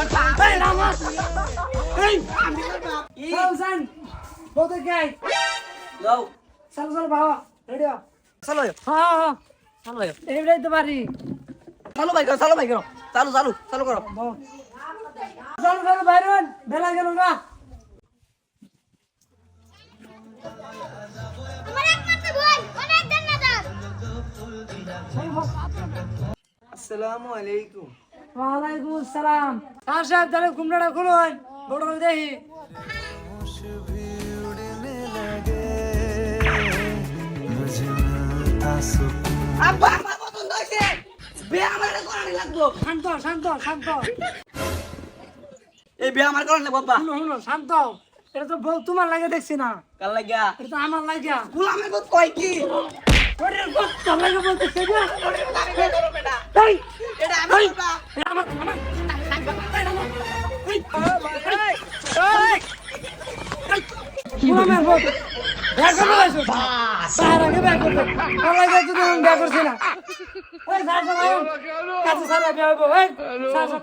এই রামা এই সাউসান বলতে যাই যাও চলো চলো বাবা রেডি হও চলো হ্যাঁ হ্যাঁ চলো ভাই এইটাই তো পারি চালু ভাই করো চালু ভাই করো চালু চালু চালু করো চলো চলো বাইরে বেলা গেল না আমার একমাত্র বোন অনেক ধন্যবাদ। আসসালামু আলাইকুম ওয়ালাইকুম আসসালাম সাহেব তাহলে কুমড়াটা খুলুন বড় দেখি আব্বা আমার পছন্দ হইছে বিয়ে আমার করানি লাগবো শান্ত শান্ত শান্ত এই বিয়ে আমার করানি বাবা শুনো শুনো শান্ত এটা তো বউ তোমার লাগে দেখছি না কাল লাগিয়া এটা তো আমার লাগিয়া গুলামের বহুত কয় কি ওরে বউ তোর লাগে বলতেছে না বেটা এই এটা আমার বাবা এটা আমার গুলামের বউ ব্যাগ করে আসো তার আগে ব্যাগ করতে তোর লাগে যদি আমি ব্যাগ করছি না ওই সার সার কাছে সারা বিয়ে হবো এই সার সার